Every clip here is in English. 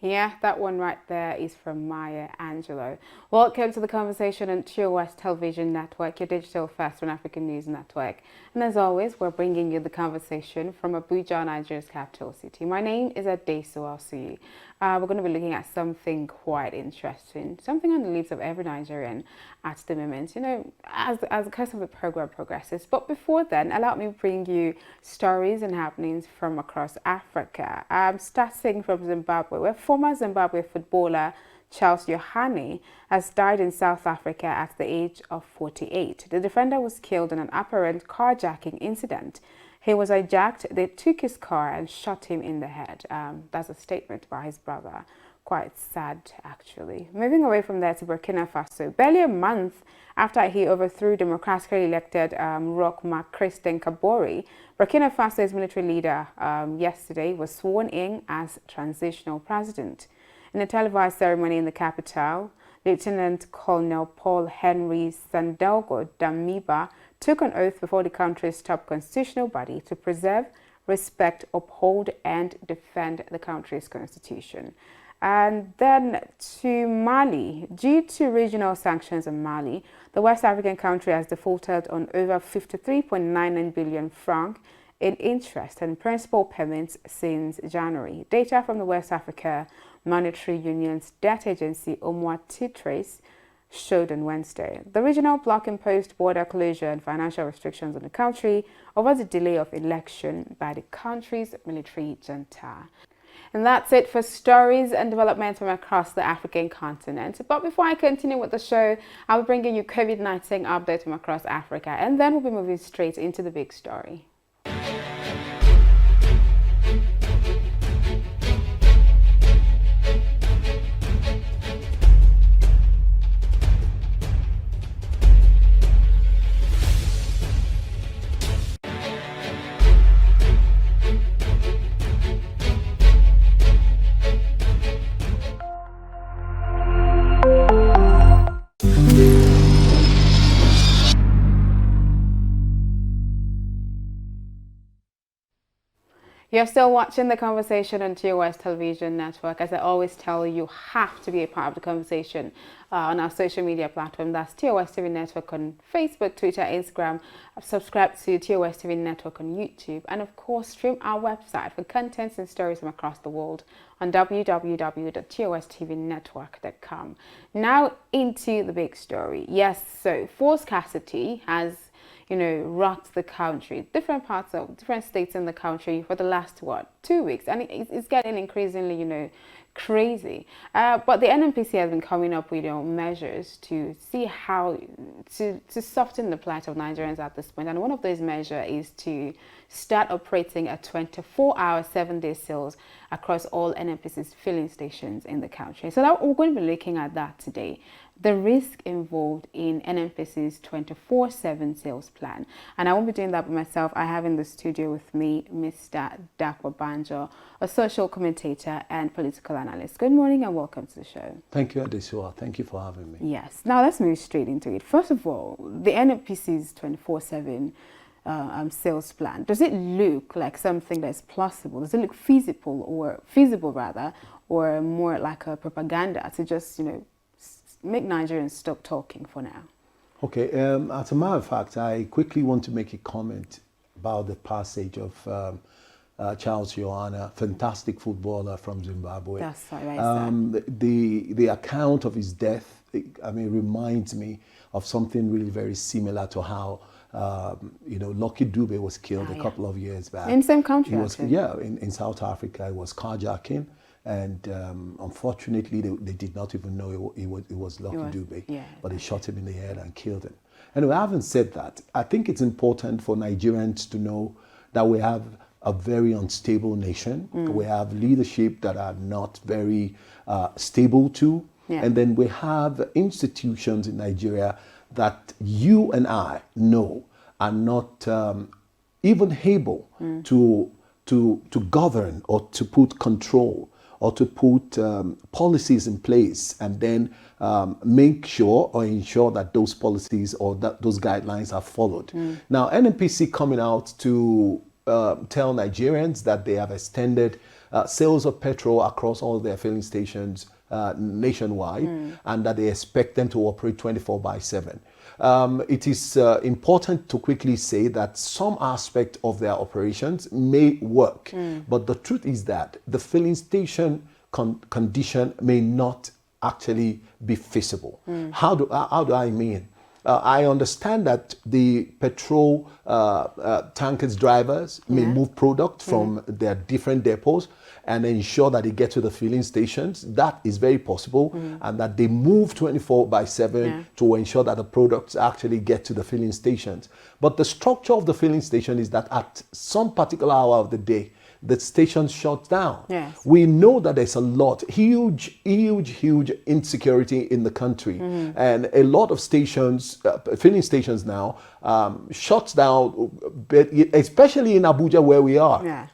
Yeah, that one right there is from Maya Angelou. Welcome to the conversation on TOSTV Network, your digital first on African news network. And as always, we're bringing you the conversation from Abuja, Nigeria's capital city. My name is Adesu Alsuyi. We're going to be looking at something quite interesting, something on the lips of every Nigerian at the moment, as the course of the program progresses. But before then, allow me to bring you stories and happenings from across Africa. Starting from Zimbabwe, where former Zimbabwe footballer Charles Yohane has died in South Africa at the age of 48. The defender was killed in an apparent carjacking incident. He was hijacked, they took his car and shot him in the head. That's a statement by his brother. Quite sad, actually. Moving away from there to Burkina Faso, barely a month after he overthrew democratically elected Roch Marc Christian Kabore, Burkina Faso's military leader yesterday was sworn in as transitional president. In a televised ceremony in the capital, Lieutenant Colonel Paul Henry Sandaogo Damiba took an oath before the country's top constitutional body to preserve, respect, uphold, and defend the country's constitution. And then to Mali. Due to regional sanctions in Mali, the West African country has defaulted on over 53.99 billion francs in interest and principal payments since January. Data from the West Africa Monetary Union's debt agency, Omwa-Titrace, showed on Wednesday. The regional bloc imposed border closure and financial restrictions on the country over the delay of election by the country's military junta. And that's it for stories and developments from across the African continent. But before I continue with the show, I'll be bringing you COVID-19 updates from across Africa, and then we'll be moving straight into the big story. You're still watching the conversation on TOSTV Network. As I always tell you, you have to be a part of the conversation on our social media platform. That's TOSTV Network on Facebook, Twitter, Instagram. Subscribe to TOSTV Network on YouTube. And of course, stream our website for contents and stories from across the world on www.tostvnetwork.com. Now into the big story. Yes, so for Scarcity has rocked the country, different states in the country for the last, 2 weeks. And it's getting increasingly, crazy. But the NNPC has been coming up with measures to see how to soften the plight of Nigerians at this point. And one of those measures is to start operating a 24-hour, 7-day sales across all NNPC's filling stations in the country. So we're going to be looking at that today. The risk involved in NNPC's 24/7 sales plan. And I won't be doing that by myself. I have in the studio with me Mr. Dapo Banjo, a social commentator and political analyst. Good morning and welcome to the show. Thank you, Adesua. Thank you for having me. Yes. Now let's move straight into it. First of all, the NNPC's 24/7 sales plan. Does it look like something that's plausible? Does it look feasible, or more like a propaganda to just, make Nigerians stop talking for now? Okay, as a matter of fact, I quickly want to make a comment about the passage of Charles Yohane, fantastic footballer from Zimbabwe. That's right, the account of his death, reminds me of something really very similar to how Lucky Dube was killed a couple of years back. In the same country, in South Africa. It was carjacking. And unfortunately, they did not even know it was Lucky Dube, but they shot him in the head and killed him. Anyway, having said that, I think it's important for Nigerians to know that we have a very unstable nation. We have leadership that are not very stable too. And then we have institutions in Nigeria that you and I know are not even able to govern or to put control or to put policies in place and then make sure or ensure that those policies or that those guidelines are followed. Now, NNPC coming out to tell Nigerians that they have extended sales of petrol across all their filling stations nationwide, and that they expect them to operate 24/7. It is important to quickly say that some aspect of their operations may work, but the truth is that the filling station condition may not actually be feasible. How do I mean? I understand that the petrol tankers drivers may move product from their different depots and ensure that they get to the filling stations. That is very possible, and that they move 24/7 to ensure that the products actually get to the filling stations. But the structure of the filling station is that at some particular hour of the day, the station shuts down. Yes. We know that there's a lot, huge insecurity in the country, and a lot of stations, filling stations now, shuts down, especially in Abuja where we are. Yeah.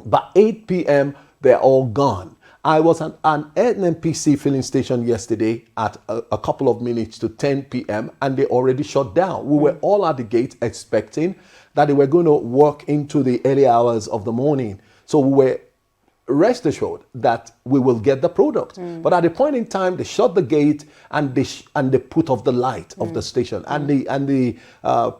By 8 p.m., they're all gone. I was at an NNPC filling station yesterday at a couple of minutes to 10 p.m. and they already shut down. We were all at the gate expecting that they were going to work into the early hours of the morning. So we were rest assured that we will get the product. But at the point in time, they shut the gate and they put off the light of the station, and the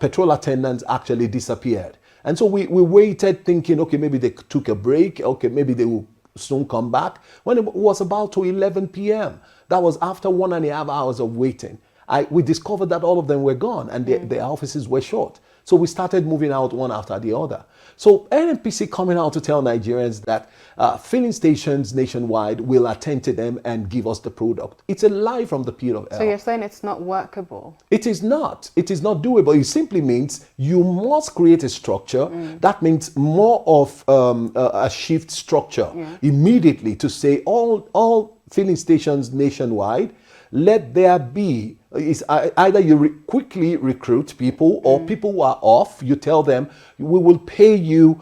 petrol attendants actually disappeared. And so we waited thinking, okay, maybe they took a break. Okay, maybe they will soon come back. When it was about to 11 p.m., that was after 1.5 hours of waiting. We discovered that all of them were gone and their offices were shut. So we started moving out one after the other. So NNPC coming out to tell Nigerians that filling stations nationwide will attend to them and give us the product. It's a lie from the pit of hell. So you're saying it's not workable? It is not. It is not doable. It simply means you must create a structure. That means more of a shift structure immediately to say all filling stations nationwide, let there be, either you quickly recruit people or people who are off, you tell them, we will pay you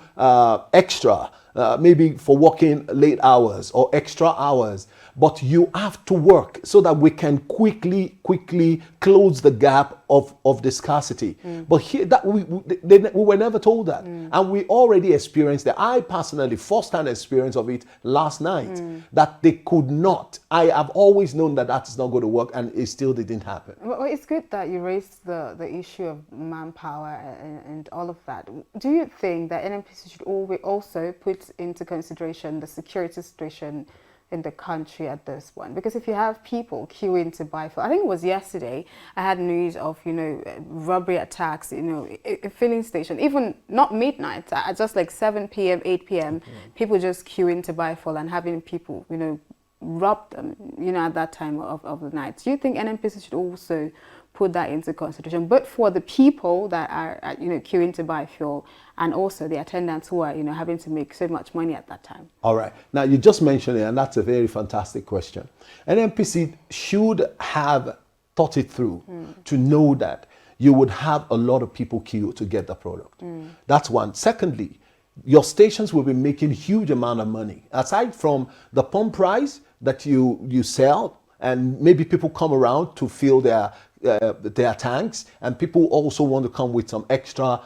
extra, maybe for working late hours or extra hours, but you have to work so that we can quickly close the gap of the scarcity. But here, that we were never told that, and we already experienced that. I personally first-hand experience of it last night, that they could not. I have always known that that is not going to work, and it still didn't happen. Well, it's good that you raised the issue of manpower and all of that. Do you think that NNPC should always also put into consideration the security situation in the country at this one? Because if you have people queuing to buy fuel, I think it was yesterday, I had news of, robbery attacks, a filling station, even not midnight, at just like 7 p.m., 8 p.m., people just queuing to buy fuel and having people, rob them, at that time of the night. Do you think NNPC should also put that into consideration, but for the people that are, queuing to buy fuel, and also the attendants who are, having to make so much money at that time? All right. Now, you just mentioned it, and that's a very fantastic question. NNPC should have thought it through to know that you would have a lot of people queue to get the product. That's one. Secondly, your stations will be making huge amount of money. Aside from the pump price that you sell, and maybe people come around to fill their tanks, and people also want to come with some extra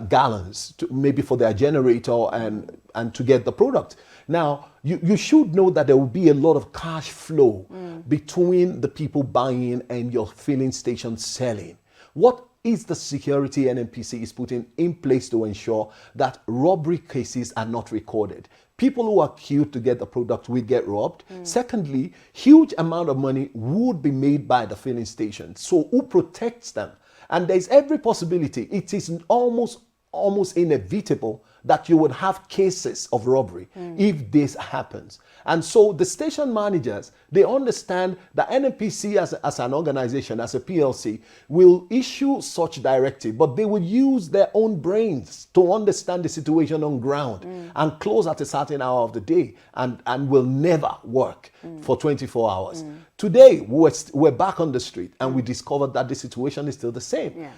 gallons maybe for their generator and to get the product. Now, you should know that there will be a lot of cash flow between the people buying and your filling station selling. What is the security NNPC is putting in place to ensure that robbery cases are not recorded? People who are queued to get the product will get robbed. Secondly, huge amount of money would be made by the filling station. So who protects them? And there's every possibility. It is almost inevitable that you would have cases of robbery if this happens. And so the station managers, they understand that NNPC as an organization, as a PLC, will issue such directive, but they will use their own brains to understand the situation on ground and close at a certain hour of the day and will never work for 24 hours. Today, we're back on the street and we discovered that the situation is still the same.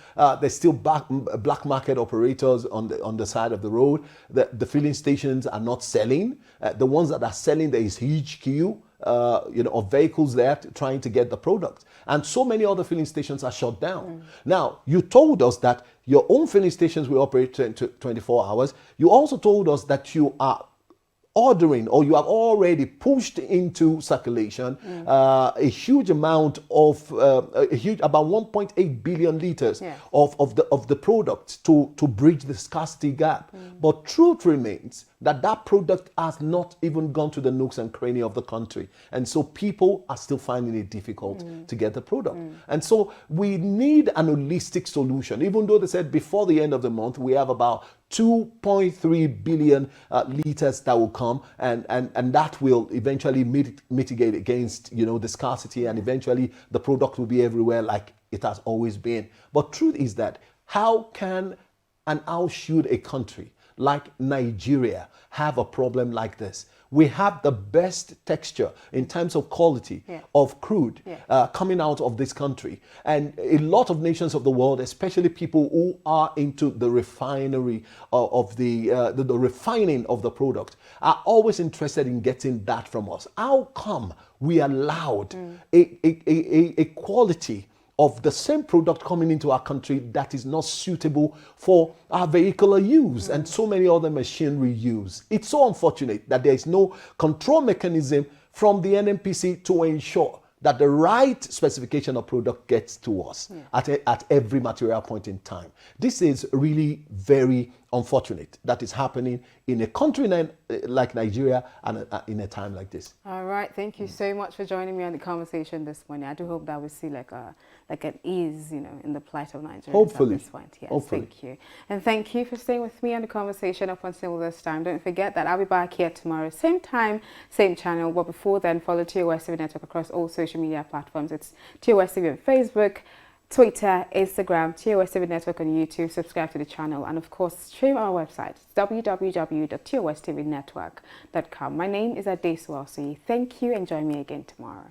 There's still black market operators on the side of the road. The filling stations are not selling. The ones that are selling, there is huge queue of vehicles there trying to get the product. And so many other filling stations are shut down. Now, you told us that your own filling stations will operate 24 hours. You also told us that you are ordering, or you have already pushed into circulation a huge amount of about 1.8 billion liters of the product to bridge the scarcity gap. But truth remains that product has not even gone to the nooks and crannies of the country, and so people are still finding it difficult to get the product. And so we need an holistic solution, even though they said before the end of the month we have about 2.3 billion liters that will come, and that will eventually mitigate against the scarcity, and eventually the product will be everywhere like it has always been. But truth is that how can and how should a country like Nigeria have a problem like this? We have the best texture in terms of quality of crude coming out of this country. And a lot of nations of the world, especially people who are into the refinery of the refining of the product, are always interested in getting that from us. How come we allowed a quality of the same product coming into our country that is not suitable for our vehicular use and so many other machinery use? It's so unfortunate that there is no control mechanism from the NNPC to ensure that the right specification of product gets to us at every material point in time. This is really very unfortunate that is happening in a country like Nigeria and in a time like this. All right, thank you so much for joining me on the conversation this morning. I do hope that we see like an ease, in the plight of Nigerians Hopefully. at this point. Yes, Hopefully. Thank you. And thank you for staying with me on the conversation up until this time. Don't forget that I'll be back here tomorrow, same time, same channel. But before then, follow TOSTV Network across all social media platforms. It's TOSTV on Facebook, Twitter, Instagram, TOSTV Network on YouTube. Subscribe to the channel, and of course stream our website, www.tostvnetwork.com. My name is Adeswalsi. Thank you, and join me again tomorrow.